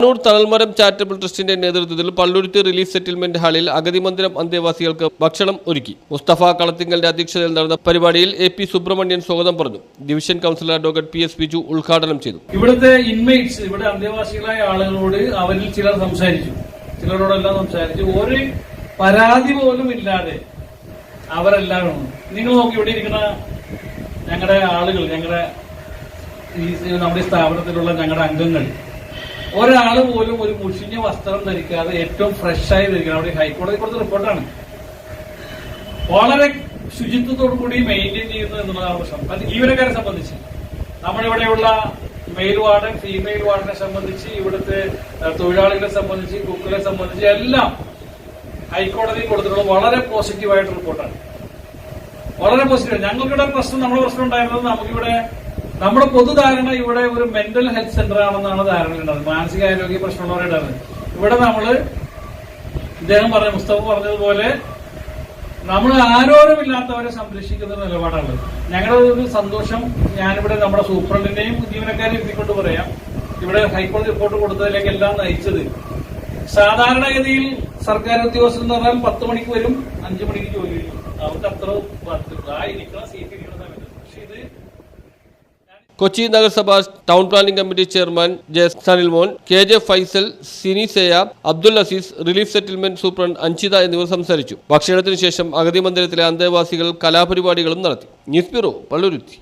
Kannur തണൽമരം charitable ട്രസ്റ്റിന്റെ നേതൃത്വത്തിൽ Palluruthy relief settlement ഹാളിൽ അഗതി മന്ദിരം അന്തേവാസികൾക്ക് ഭക്ഷണം ഒരുക്കി. മുസ്തഫ കളത്തിങ്കലിന്റെ അധ്യക്ഷതയിൽ നടന്ന പരിപാടിയിൽ AP സുബ്രഹ്മണ്യൻ സ്വാഗതം പറഞ്ഞു. Division councillor advocate PS Biju ഉദ്ഘാടനം ചെയ്തു. ഇവിടുത്തെ ഇൻമേറ്റ്സ്, ഇവിടെ അന്തേവാസികളായ ആളുകളോട് അവരിൽ ചിലരോടെല്ലാം സംസാരിച്ചു. ഒരു പരാതി പോലും ഇല്ലാതെ അവരെല്ലാവരും, നിങ്ങൾ നോക്കി ഇവിടെ ഇരിക്കുന്ന ഞങ്ങളുടെ ആളുകൾ, നമ്മുടെ സ്ഥാപനത്തിലുള്ള ഞങ്ങളുടെ അംഗങ്ങൾ, ഒരാള് പോലും ഒരു മുഷിഞ്ഞ വസ്ത്രം ധരിക്കാതെ ഏറ്റവും ഫ്രഷായി ധരിക്കണം. അവിടെ ഹൈക്കോടതി കൊടുത്ത റിപ്പോർട്ടാണ്. വളരെ ശുചിത്വത്തോടു കൂടി മെയിൻറ്റെയിൻ ചെയ്യുന്നു എന്നുള്ളതാണ് പ്രശ്നം. അത് ജീവനക്കാരെ സംബന്ധിച്ച്, നമ്മളിവിടെയുള്ള മെയിൽ വാർഡൻ, ഫീമെയിൽ വാർഡനെ സംബന്ധിച്ച്, ഇവിടുത്തെ തൊഴിലാളികളെ സംബന്ധിച്ച്, കുക്കുകളെ സംബന്ധിച്ച് എല്ലാം ഹൈക്കോടതി കൊടുത്തിട്ടുള്ള വളരെ പോസിറ്റീവായിട്ട് റിപ്പോർട്ടാണ്. വളരെ പോസിറ്റീവ്. ഞങ്ങൾക്കിവിടെ നമ്മുടെ പ്രശ്നം ഉണ്ടായിരുന്നത്, നമുക്കിവിടെ നമ്മുടെ പൊതുധാരണ ഇവിടെ ഒരു മെന്റൽ ഹെൽത്ത് സെന്റർ ആണെന്നാണ് ധാരണയുണ്ടായത്. മാനസികാരോഗ്യ പ്രശ്നമുള്ളവരുടെ ഇവിടെ മുസ്തഫ പറഞ്ഞതുപോലെ നമ്മൾ ആരോരുമില്ലാത്തവരെ സംരക്ഷിക്കുന്ന നിലപാടാണ് ഞങ്ങളുടെ ഒരു സന്തോഷം. ഞാനിവിടെ നമ്മുടെ സൂപ്രണ്ടിന്റെയും ജീവനക്കാരെയും എത്തിക്കൊണ്ട് പറയാം, ഇവിടെ ഹൈക്കോടതി റിപ്പോർട്ട് കൊടുത്തതിലേക്ക് എല്ലാം നയിച്ചത്, സാധാരണഗതിയിൽ സർക്കാർ ഉദ്യോഗസ്ഥർ എന്ന് പറഞ്ഞാൽ 10 മണിക്ക് വരും, 5 മണിക്ക് ജോലി ചെയ്യും. അവർക്ക് അത്ര ഇരിക്കുന്ന സീറ്റ് ഇരിക്കുന്ന സമയത്ത്. പക്ഷെ ഇത് കൊച്ചി നഗരസഭ town planning committee chairman Sanilmon, KJ Faisal, Sini Seya, Abdul Azeez, relief settlement superintendent Anjitha എന്നിവർ സംസാരിച്ചു. ഭക്ഷണത്തിനു ശേഷം അഗതി മന്ദിരത്തിലെ അന്തേവാസികൾ കലാപരിപാടികളും നടത്തി. News bureau, Palluruthy.